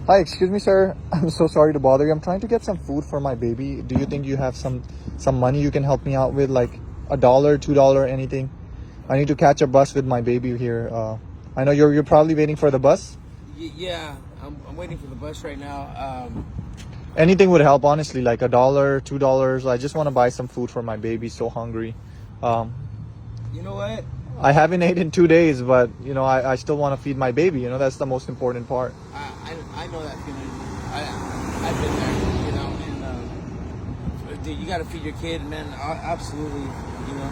Hi, excuse me, sir. I'm so sorry to bother you. I'm trying to get some food for my baby. Do you think you have some money you can help me out with, like $1, $2, anything? I need to catch a bus with my baby here. I know you're probably waiting for the bus. Yeah, I'm waiting for the bus right now. Anything would help, honestly, like $1, $2. I just want to buy some food for my baby. So hungry. You know what? I haven't ate in 2 days, but I still want to feed my baby. That's the most important part. I know that feeling. I've been there, and dude, you got to feed your kid, man. Absolutely,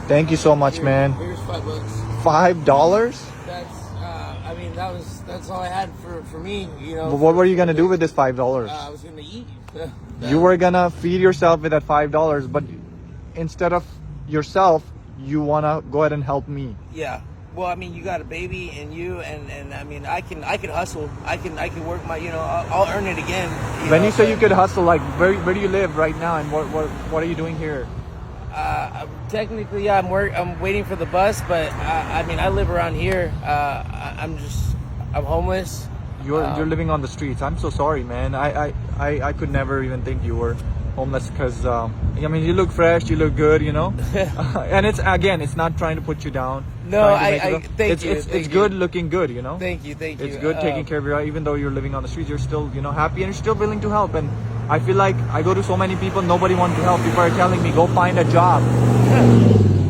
Thank you so much, man. Here's $5. $5? That's all I had for me, But what were you gonna do with this $5? I was gonna eat. You were gonna feed yourself with that $5, but instead of yourself, you wanna go ahead and help me. Yeah. Well, you got a baby and you and I can hustle. I can work my I'll earn it again. When you say you could hustle, like where do you live right now, and what are you doing here? Technically, I'm waiting for the bus, but I live around here. I'm homeless. You're living on the streets. I'm so sorry, man. I could never even think you were homeless because you look fresh, you look good, and it's not trying to put you down. No, thank you. It's good looking good, Thank you. It's good taking care of you. Even though you're living on the streets, you're still happy and you're still willing to help. And I feel like I go to so many people, nobody wants to help. People are telling me, go find a job.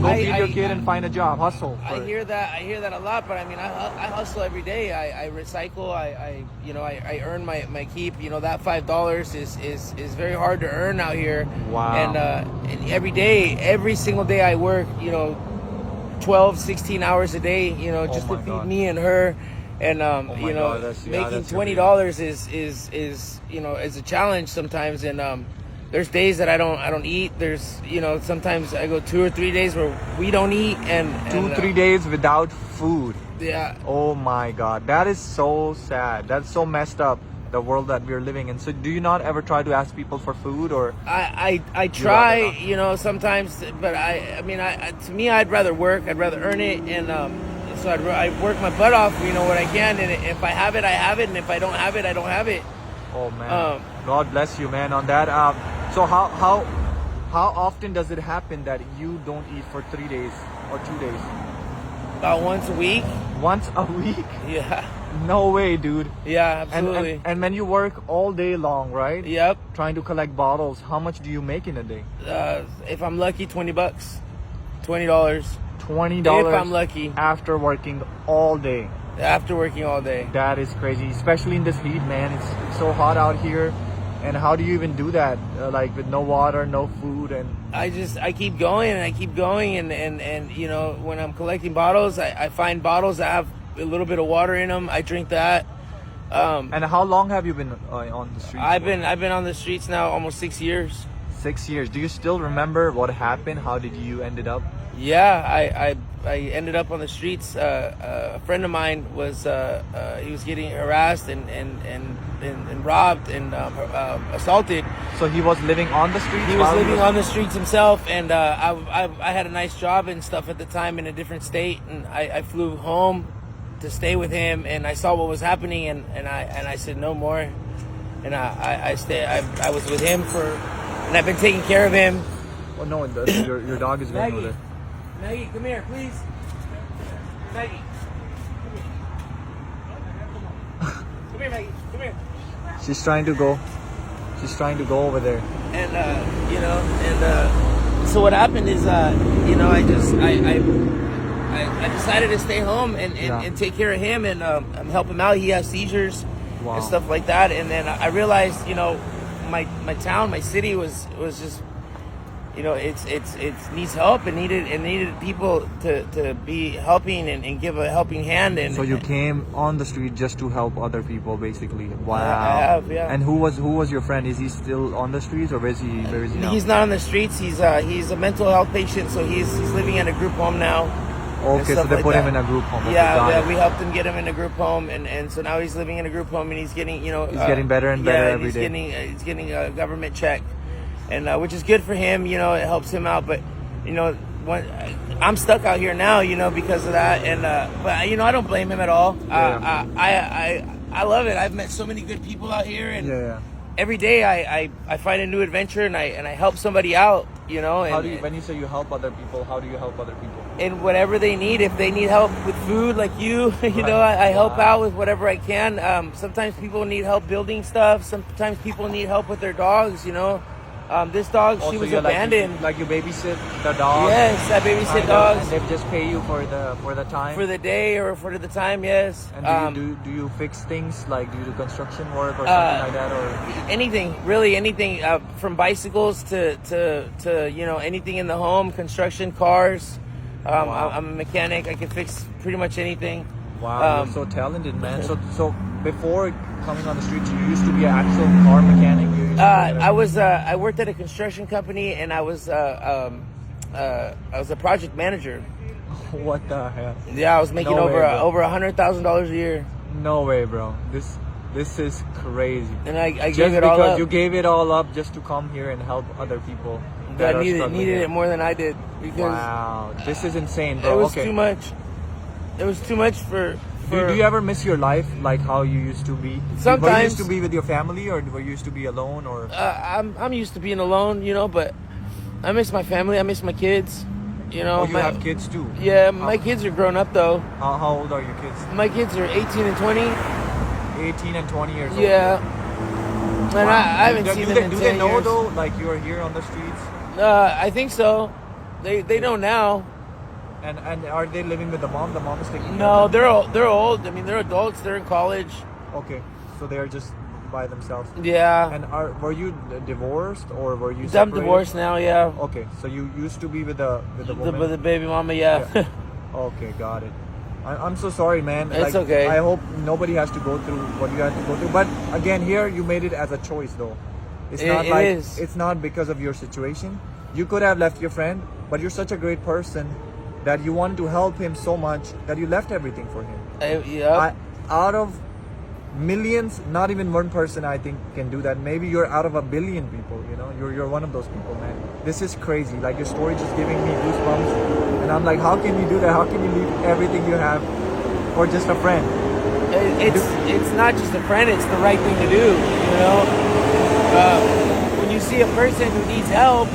Go feed your kid and find a job. Hustle. I hear that a lot, but I hustle every day. I recycle. I earn my keep. That $5 is very hard to earn out here. Wow. And every single day I work, 12, 16 hours a day, just to feed me and her. And making $20 is a challenge sometimes. And there's days that I don't eat. There's sometimes I go 2 or 3 days where we don't eat, and 2-3 days without food. Yeah. Oh my God, that is so sad. That's so messed up, the world that we're living in. So do you not ever try to ask people for food, or? I try, sometimes, but to me, I'd rather work. I'd rather earn it, and so I work my butt off, what I can, and if I have it, I have it, and if I don't have it, I don't have it. Oh man, God bless you, man. On that, so how often does it happen that you don't eat for 3 days or 2 days? About once a week. Once a week? Yeah. No way, dude. Yeah, absolutely. And when you work all day long, right? Yep. Trying to collect bottles, how much do you make in a day? If I'm lucky, $20. $20. $20. If I'm lucky. After working all day. After working all day. That is crazy, especially in this heat, man. It's so hot out here. And how do you even do that? Like with no water, no food, and I keep going and I keep going, and when I'm collecting bottles, I find bottles that have a little bit of water in them. I drink that. And how long have you been on the streets? I've been on the streets now almost 6 years. 6 years. Do you still remember what happened? How did you ended up? Yeah, I ended up on the streets. A friend of mine was he was getting harassed and robbed and assaulted. So he was living on the streets? He was living on the streets himself, and I had a nice job and stuff at the time in a different state, and I flew home to stay with him, and I saw what was happening, and I said no more, and I was with him and I've been taking care of him. Oh no, your dog is going over there. Maggie, come here, please. Maggie. Come here, Maggie. Come here. She's trying to go over there. And so what happened is I decided to stay home and take care of him and help him out. He has seizures. Wow. And stuff like that. And then I realized, my town, my city was just, it needs help and needed people to be helping and give a helping hand. And so you came on the street just to help other people, basically. Wow. I have, yeah. And who was your friend? Is he still on the streets, or where is he now? He's not on the streets. He's a mental health patient, so he's living in a group home now. Okay, so they put him in a group home. Yeah, we helped him get him in a group home, and so now he's living in a group home, and he's getting, he's getting better and better every day. He's getting a government check, and which is good for him. It helps him out, but I'm stuck out here now, because of that, and but I don't blame him at all. Yeah. I love it. I've met so many good people out here, and Yeah. every day I find a new adventure, and I help somebody out, you know. And How do you, when you say you help other people, how do you help other people? and whatever they need, if they need help with food, like you know, I help out with whatever I can. Sometimes people need help building stuff. Sometimes people need help with their dogs, you know. This dog, she was abandoned. Like you babysit the dog. Yes, I babysit dogs. And they just pay you for the time. For the day or for the time, yes. And do you fix things, like do you do construction work or something like that, or anything, really anything, from bicycles to you know, anything in the home, construction, cars. Wow. I'm a mechanic. I can fix pretty much anything. Wow, you're so talented, man. So before coming on the streets, you used to be an actual car mechanic. I worked at a construction company, and I was a project manager. What the hell? Yeah, I was making over $100,000 a year. No way, bro. This is crazy. And I just gave it all up. You gave it all up just to come here and help other people. That needed it more than I did. Because wow, this is insane, bro. It was too much. It was too much for. Do you ever miss your life, like how you used to be? Sometimes. Were you used to be with your family, or were you used to be alone, or? I'm used to being alone, you know, but I miss my family. I miss my kids. You know. Oh, you have kids too? Yeah, my kids are grown up though. How old are your kids? My kids are 18 and 20. 18 and 20 years old. Yeah. And I haven't seen them in 10 years. Do they know though, like you're here on the streets? I think so. They know now. And are they living with the mom? The mom is taking care of No, them? they're old. I mean, they're adults. They're in college. Okay, so they're just by themselves. Yeah. And were you divorced, or were you separated? I'm divorced now. Yeah. Okay, so you used to be with the woman? With the baby mama. Yeah. Okay, got it. I'm so sorry, man. It's okay. I hope nobody has to go through what you had to go through. But again, here you made it as a choice, though. It's not because of your situation. You could have left your friend, but you're such a great person that you wanted to help him so much that you left everything for him. Out of millions, not even one person I think can do that. Maybe you're out of a billion people, you know. You're one of those people, man. This is crazy. Like, your story just giving me goosebumps. And I'm like, how can you do that? How can you leave everything you have for just a friend? It's not just a friend, it's the right thing to do, you know. When you see a person who needs help,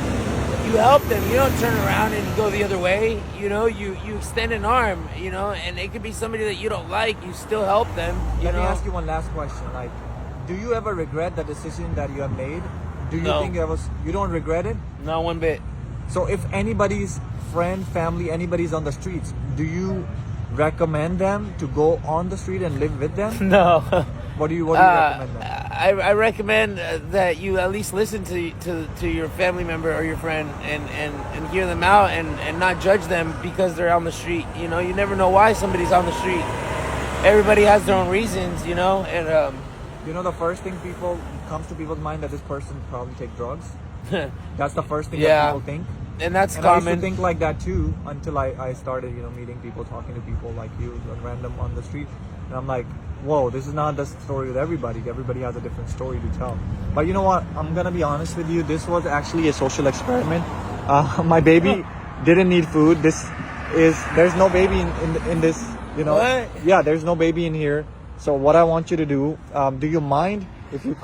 you help them. You don't turn around and go the other way. You know, you extend an arm, you know, and it could be somebody that you don't like. You still help them. Let me ask you one last question. Like, do you ever regret the decision that you have made? Do you think you don't regret it? Not one bit. So if anybody's friend, family, anybody's on the streets, do you recommend them to go on the street and live with them? No. What do you recommend them? I recommend that you at least listen to your family member or your friend and hear them out and not judge them because they're on the street. You know, you never know why somebody's on the street. Everybody has their own reasons, you know. And you know, the first thing comes to people's mind, that this person probably take drugs. That's the first thing that people think. And that's and common. I used to think like that too until I started, you know, meeting people, talking to people like you, random on the street, and I'm like, whoa, this is not the story with everybody. Everybody has a different story to tell. But you know what? I'm gonna be honest with you. This was actually a social experiment. My baby didn't need food. There's no baby in this. You know. What? Yeah, there's no baby in here. So what I want you to do you mind if you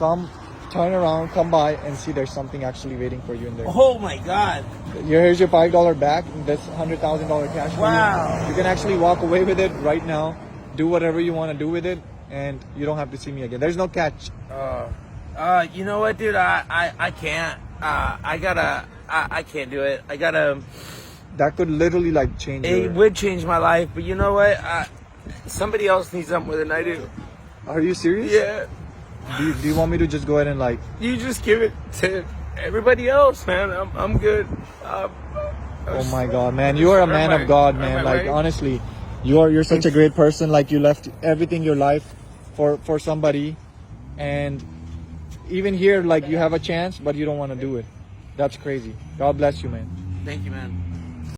turn around, come by, and see there's something actually waiting for you in there? Oh my God! Here's your $5 back. This $100,000 cash. Wow! You can actually walk away with it right now. Do whatever you want to do with it, and you don't have to see me again. There's no catch. You know what, dude? I can't. I can't do it. I gotta. That could literally like change. It would change my life, but you know what? Somebody else needs something more than I do. Are you serious? Yeah. Do you want me to just go ahead and like? You just give it to everybody else, man. I'm good. Oh my God, man! You are a man of God, man. Like, honestly. You're such a great person. Like, you left everything your life for somebody, and even here, like, you have a chance, but you don't want to do it. That's crazy. God bless you, man. Thank you, man.